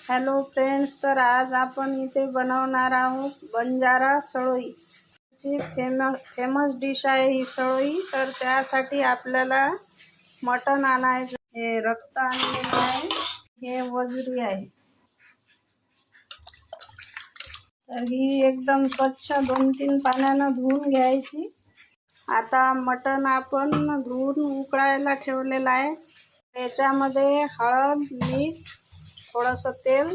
Hello friends, तर आज आपण इथे बनवणार आहोत बंजारा सळोई ची फेमस डिश आहे ही सळोई। तर त्यासाठी आपल्याला मटण आणायचं, हे रक्त आणलेलं आहे, हे वजरी आहे। तर ही एकदम स्वच्छ 2-3 पाण्यानं धुवून घ्यायची। आता मटण आपण धुवून उकळायला ठेवलेलं आहे। त्याच्यामध्ये हळद, मीठ, थोडंसं तेल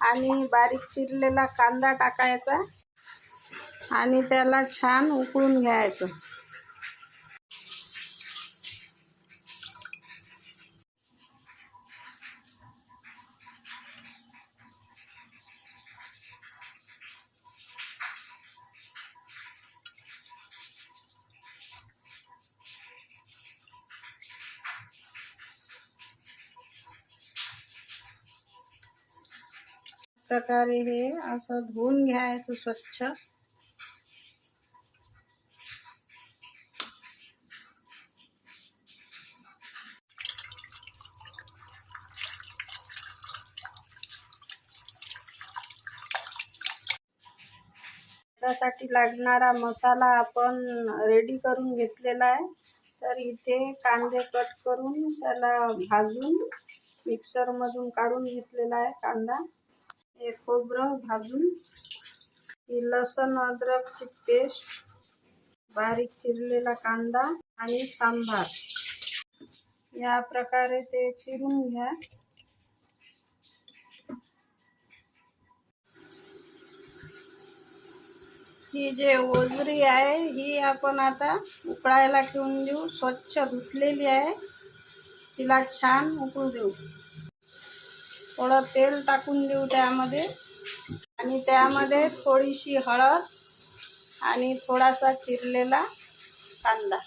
आणि बारीक चिरलेला कांदा टाकायचा आणि त्याला छान उकळून घ्यायचं। प्रकारे हे असं धुवून घ्यायचं स्वच्छ। त्यासाठी लागणारा मसाला आपण रेडी करून घेतलेला आहे। तर इथे कांदे कट करून त्याला भाजून मिक्सरमधून काढून घेतलेला आहे कांदा। हे खोबरं भाजून, ही लसूण अद्रकची पेस्ट, बारीक चिरलेला कांदा आणि सांबार, या प्रकारे ते चिरून घ्या। ही जे वजरी आहे ही आपण आता उकळायला ठेवून देऊ। स्वच्छ धुतलेली आहे, तिला छान उकळू देऊ। थोडं तेल टाकून देऊ त्यामध्ये आणि त्यामध्ये थोडीशी हळद आणि थोडासा चिरलेला कांदा।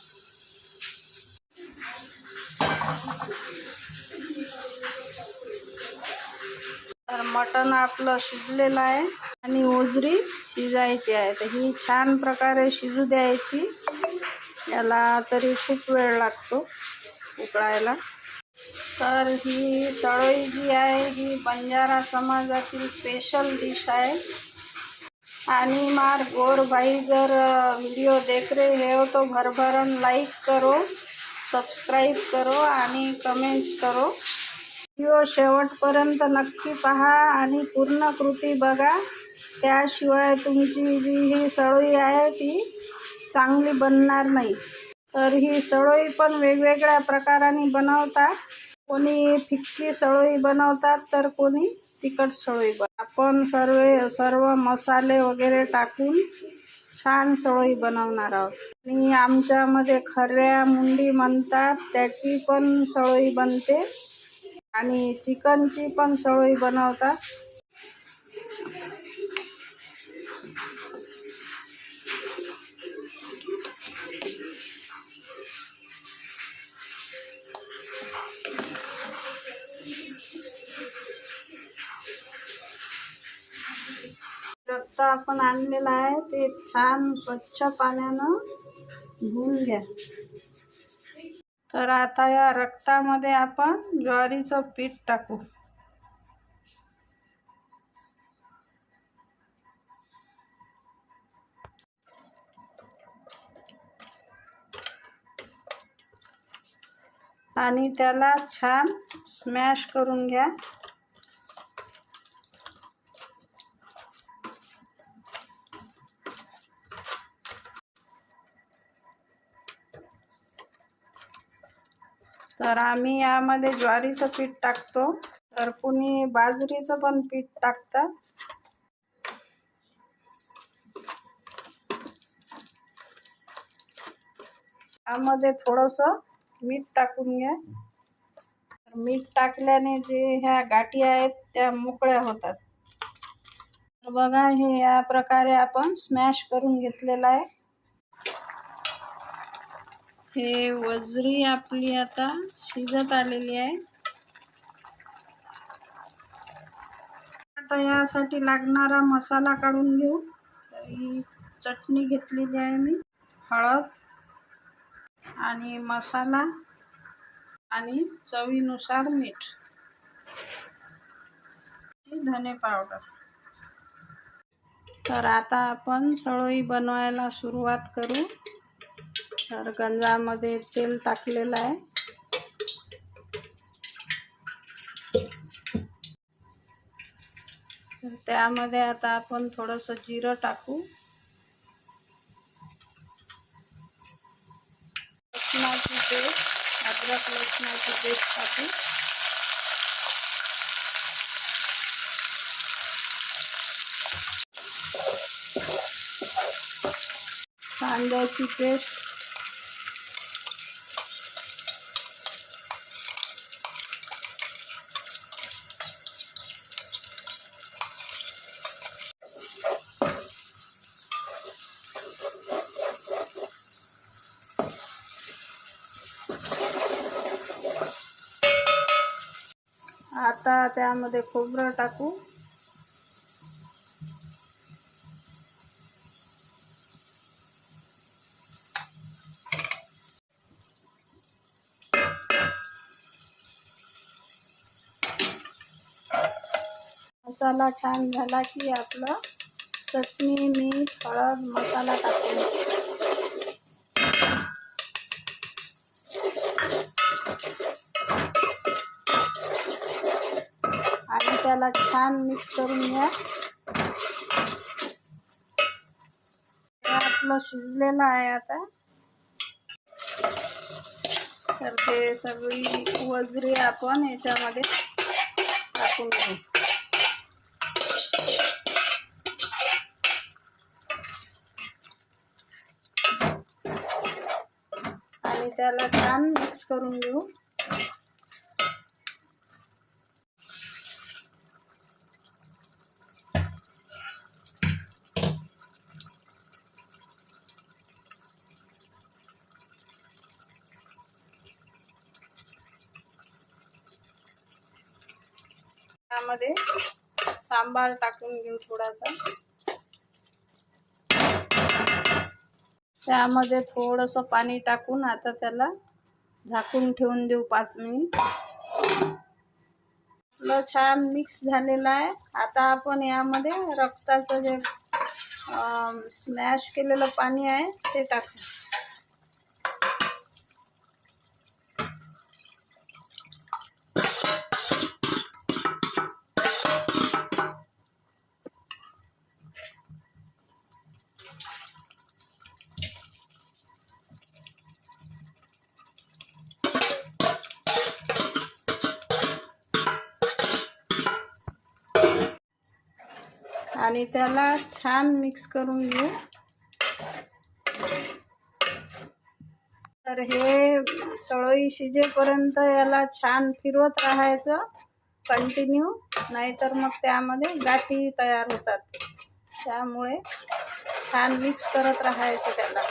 तर मटण आपलं शिजलेलं आहे आणि वजरी शिजायची आहे। तर ही छान प्रकारे शिजू द्यायची। याला तरी खूप वेळ लागतो उकळायला। तर ही सळोई जी आहे ही बंजारा समाजातील स्पेशल डिश आहे। आणि मार गोर भाई जर वीडियो देख रहे हो तो भरभरन लाइक करो, सब्सक्राइब करो आणि कमेंट्स करो। व्हिडिओ शेवटपर्यंत नक्की पहा आणि पूर्ण कृती बघा, त्याशिवाय तुमची जी ही सळोई आहे ती चांगली बनणार नाही। तर ही सळोई पण वेगवेगळ्या प्रकाराने बनवतात। कोणी फिक्की सळोई बनवतात तर कोणी तिखट सळोई आपण सर्व मसाले वगैरे टाकून छान सळोई बनवणार आहोत। आणि आमच्यामध्ये खऱ्या मुंडी म्हणतात त्याची पण सळोई बनते आणि चिकनची पण सळोई बनवतात। रक्त आपण आणलेलं आहे ते छान स्वच्छ पाण्यानं धुवून घ्या। तर आता या रक्तामध्ये आपण ज्वारीचं पीठ टाकू। आणि त्याला छान स्मॅश करून घ्या। तर आम्ही यामध्ये ज्वारीचं पीठ टाकतो, तर कुणी बाजरीचं पण पीठ टाकतात। यामध्ये थोडंसं मीठ टाकून घ्या। मीठ टाकल्याने जे ह्या गाठी आहेत त्या मोकळ्या होतात। तर बघा, हे या प्रकारे आपण स्मॅश करून घेतलेलं आहे। हे वजरी आपली आता शिजत आलेली आहे। आता यासाठी लागणारा मसाला काढून घेऊ। ही चटणी घेतलेली आहे मी, हळद आणि मसाला आणि चवीनुसार मीठ। धने पावडर. तर आता आपण सळोई बनवायला सुरुवात करू. तर गंजामध्ये तेल टाकलेलं आहे. तर त्यामध्ये आता आपण थोडंसं जिरं टाकू. लसणाची पेस्ट, अद्रक लसणाची पेस्ट टाकू. कांद्याची पेस्ट, आता त्यामध्ये खोबरं टाकू. मसाला छान झाला की आपलं चटणी, मीठ, हळद, मसाला टाकून आणि त्याला छान मिक्स करून घ्या. आपलं शिजलेलं आहे आता. तर ते सगळी वजरी आपण याच्यामध्ये टाकून घेऊ. आणि त्याला छान मिक्स करून घेऊ. त्यामध्ये सांबार टाकून घेऊ थोडासा. त्यामध्ये थोडंसं पाणी टाकून आता त्याला झाकून ठेवून देऊ 5 मिनिट. आपलं छान मिक्स झालेलं आहे. आता आपण यामध्ये रक्ताचं जे स्मॅश केलेलं पाणी आहे ते टाकू. आणि त्याला छान मिक्स करून घेऊ. तर हे सळोई शिजेपर्यंत याला छान फिरवत राहायचं कंटिन्यू, नाहीतर मग त्यामध्ये गाठी तयार होतात. त्यामुळे छान मिक्स करत राहायचं त्याला.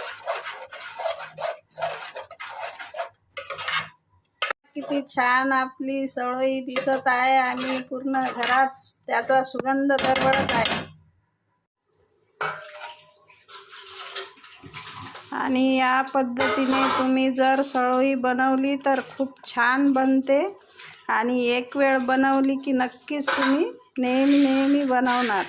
किती छान आपली सळोई दिसत आहे आणि पूर्ण घरात त्याचा सुगंध दरवळत आहे. आणि या पद्धतीने तुम्ही जर सळोई बनवली तर खूप छान बनते. आणि एक वेळ बनवली की नक्कीच तुम्ही नेहमी बनवणार.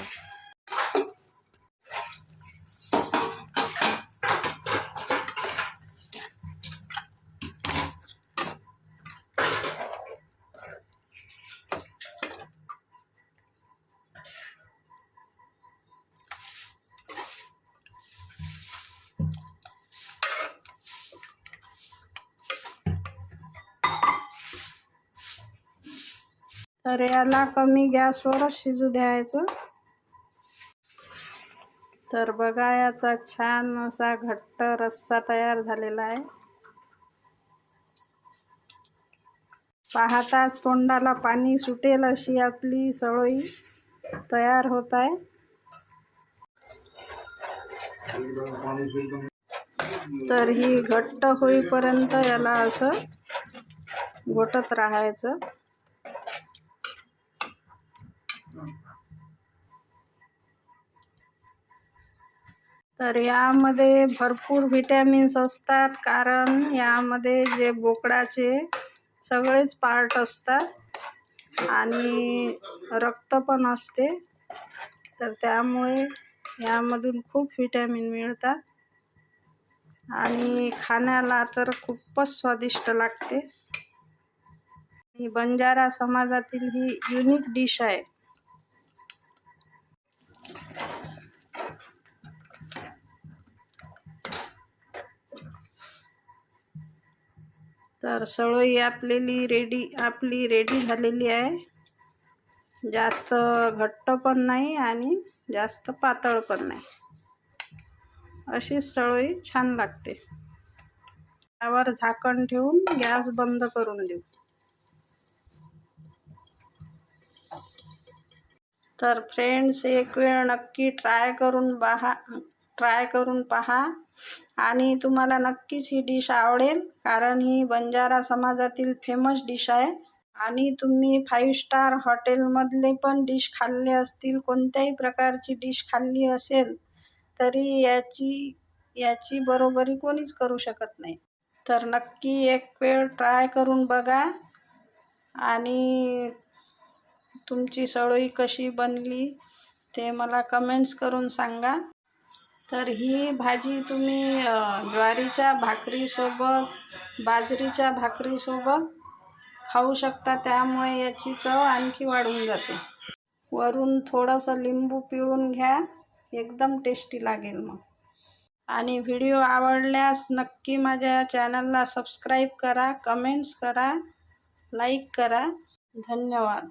तर याला कमी गॅसवरच शिजू द्यायचं. तर बघा याचा छान असा घट्ट रस्सा तयार झालेला आहे. पाहताच तोंडाला पाणी सुटेल अशी आपली सळोई तयार होत आहे. तर ही घट्ट होईपर्यंत याला असं घोटत राहायचं. तर यामध्ये भरपूर व्हिटॅमिन्स असतात, कारण यामध्ये जे बोकडाचे सगळेच पार्ट असतात. आणि रक्त पण असते, तर त्यामुळे यामधून खूप व्हिटॅमिन मिळतात आणि खाण्याला तर खूपच स्वादिष्ट लागते. ही बंजारा समाजातील ही युनिक डिश आहे. तर सळोई आपली रेडी झालेली आहे. जास्त घट्ट पण नाही आणि जास्त पातळ पण नाही, अशीच सळोई छान लागते. त्यावर झाकण ठेवून गॅस बंद करून देऊ. तर फ्रेंड्स, एक वेळ नक्की ट्राय करून पहा आणि तुम्हाला नक्कीच ही डिश आवडेल, कारण ही बंजारा समाजातील फेमस डिश आहे. आणि तुम्ही 5 स्टार हॉटेलमधले पण डिश खाल्ले असतील, कोणत्याही प्रकारची डिश खाल्ली असेल, तरी याची बरोबरी कोणीच करू शकत नाही. तर नक्की एक वेळ ट्राय करून बघा आणि तुमची सळोई कशी बनली ते मला कमेंट्स करून सांगा. तर ही भाजी तुम्ही ज्वारीच्या भाकरीसोबत, बाजरीच्या भाकरीसोबत खाऊ शकता, त्यामुळे याची चव आणखी वाढून जाते. वरून थोडंसं लिंबू पिळून घ्या, एकदम टेस्टी लागेल मग. आणि व्हिडिओ आवडल्यास नक्की माझ्या चॅनलला सबस्क्राईब करा, कमेंट्स करा, लाईक करा. धन्यवाद.